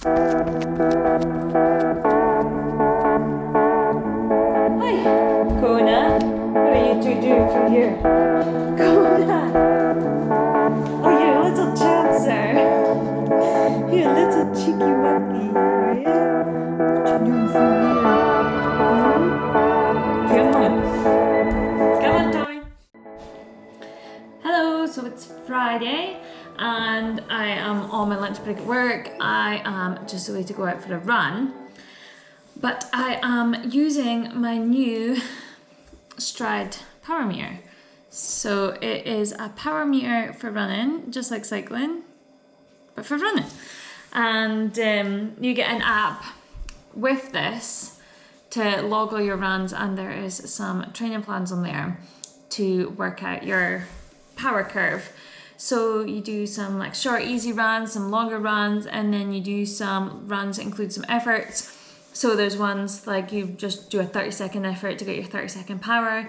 Hi, Kona. What are you two doing from here? Kona! Oh, you're a little chancer. You're a little cheeky monkey, are you? What you doing from here? Come on. Come on, Tommy. Hello, so it's Friday and I am on my lunch break at work. I am just away to go out for a run, but I am using my new Stryd power meter. So it is a power meter for running, just like cycling, but for running. And you get an app with this to log all your runs, and there is some training plans on there to work out your power curve. So you do some like short easy runs, some longer runs, and then you do some runs that include some efforts. So there's ones like you just do a 30-second effort to get your 30-second power.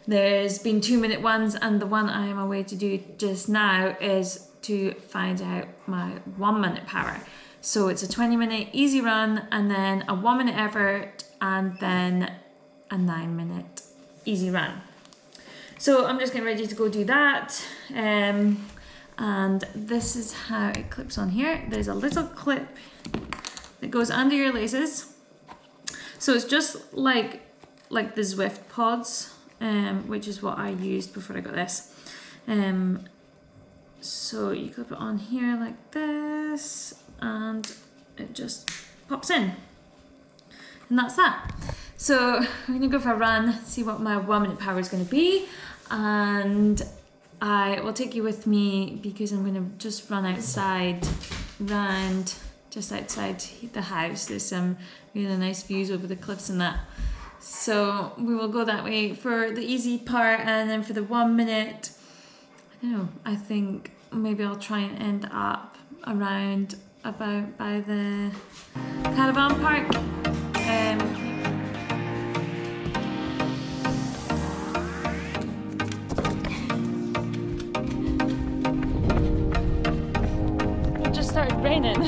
There's been 2-minute ones, and the one I am away to do just now is to find out my 1-minute power. So it's a 20-minute easy run, and then a 1-minute effort, and then a 9-minute easy run. So I'm just getting ready to go do that. And this is how it clips on here. There's a little clip that goes under your laces. So it's just like the Zwift pods, which is what I used before I got this. So you clip it on here like this, and it just pops in. And that's that. So I'm gonna go for a run, see what my 1-minute power is gonna be, and I will take you with me because I'm gonna just run outside, round just outside the house. There's some really nice views over the cliffs and that. So we will go that way for the easy part, and then for the 1 minute, I don't know, I think maybe I'll try and end up around about by the caravan park. It just started raining.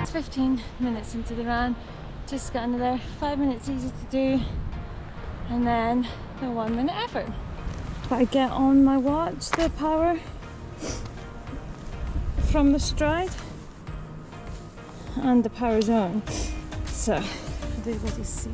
It's 15 minutes into the run, just got another 5 minutes easy to do, and then the 1-minute effort. If I get on my watch the power from the Stryd and the power zone, so I'll be able to see.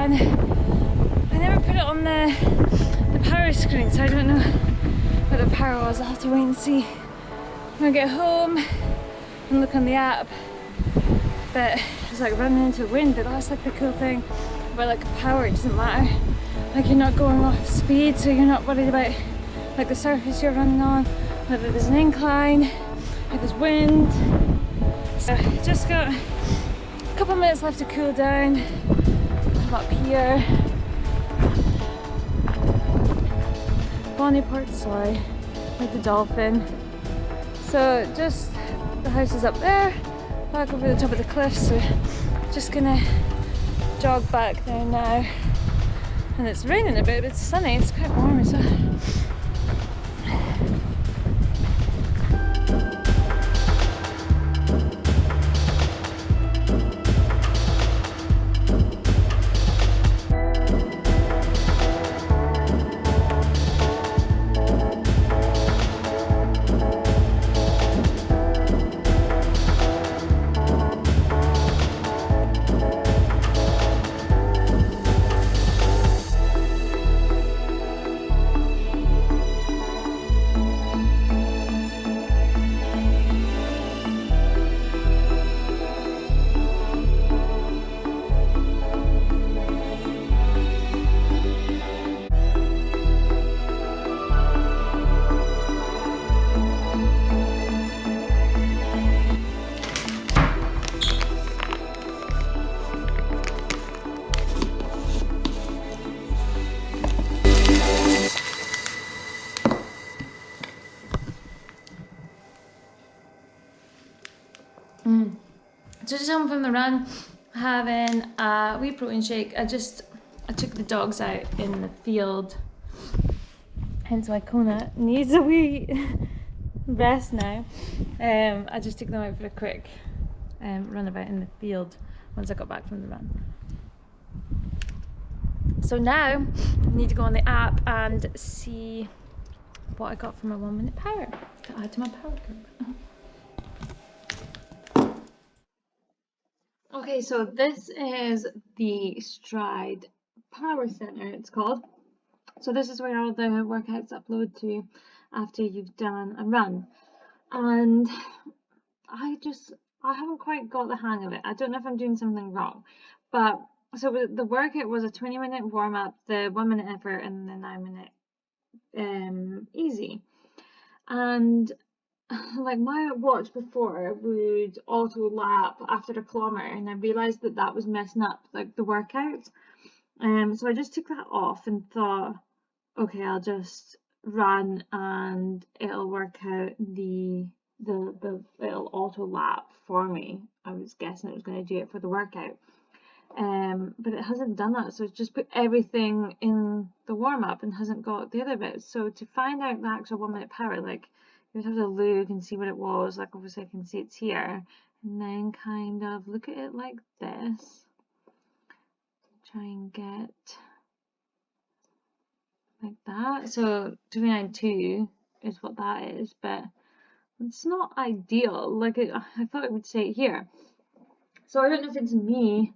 and I never put it on the power screen, so I don't know what the power was. I'll have to wait and see when I get home and look on the app. But it's like running into wind, but that's like the cool thing about like power. It doesn't matter, like you're not going off speed, so you're not worried about like the surface you're running on, whether there's an incline, if there's wind. So just got a couple minutes left to cool down. I'm up here, Bonnie Port Soy, with the dolphin. So just the house is up there, back over the top of the cliff, so just gonna jog back there now. And it's raining a bit, but it's sunny, it's quite warm as well. So just home from the run, having a wee protein shake. I took the dogs out in the field, hence why Kona needs a wee rest now. I just took them out for a quick runabout in the field once I got back from the run. So now I need to go on the app and see what I got for my 1 minute power to add to my power curve. Okay, so this is the Stride Power Center, it's called. So this is where all the workouts upload to after you've done a run. And I haven't quite got the hang of it. I don't know if I'm doing something wrong. But so the workout was a 20-minute warm up, the 1 minute effort, and the 9-minute easy. And like my watch before would auto lap after a kilometer, and I realized that was messing up like the workout. So I just took that off and thought, okay, I'll just run and it'll work out it'll auto lap for me. I was guessing it was going to do it for the workout. But it hasn't done that, so it's just put everything in the warm up and hasn't got the other bits. So to find out the actual 1 minute power, like you would have to look and see what it was. Like obviously I can see it's here, and then kind of look at it like this. Try and get like that. So 29.2 is what that is, but it's not ideal. Like I thought it would say here. So I don't know if it's me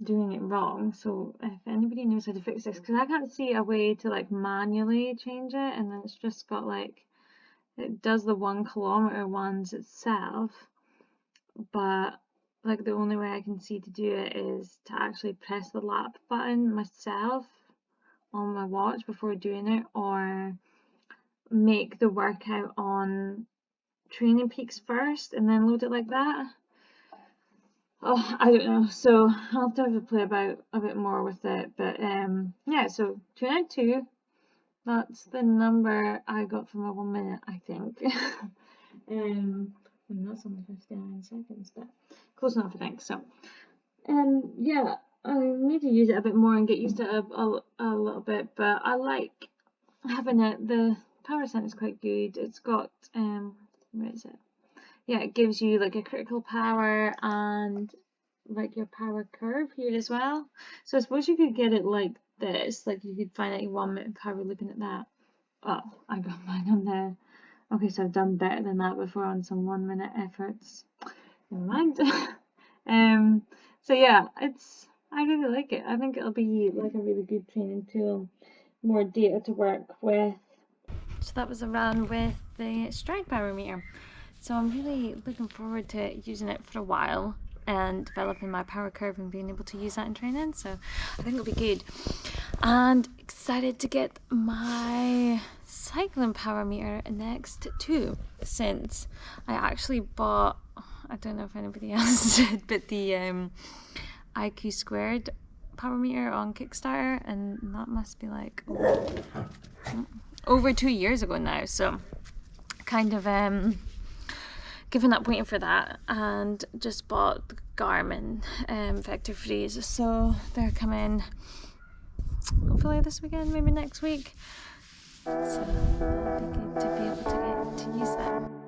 doing it wrong, so if anybody knows how to fix this, because I can't see a way to like manually change it, and then it's just got like it does the 1 kilometer ones itself, but like the only way I can see to do it is to actually press the lap button myself on my watch before doing it, or make the workout on Training Peaks first and then load it like that. Oh, I don't know. So I'll have to play about a bit more with it. But yeah, so 292, that's the number I got for my 1 minute, I think. That's only 59 seconds, but close enough, I think. So yeah, I need to use it a bit more and get used to it a little bit, but I like having it. The power center is quite good. It's got where is it? Yeah, it gives you like a critical power and like your power curve here as well. So I suppose you could get it like this, like you could find out your 1 minute power looking at that. Oh, I got mine on there. Okay, so I've done better than that before on some 1 minute efforts. Never mind. So yeah, it's I really like it. I think it'll be like a really good training tool, more data to work with. So that was a run with the Stride Power Meter. So I'm really looking forward to using it for a while and developing my power curve and being able to use that in training. So I think it'll be good. And excited to get my cycling power meter next too, since I actually bought, I don't know if anybody else did, but the IQ Squared power meter on Kickstarter, and that must be like over 2 years ago now. So kind of given up waiting for that, and just bought the Garmin Vector Freeze. So they're coming hopefully this weekend, maybe next week. So it'll be good to be able to get to use them.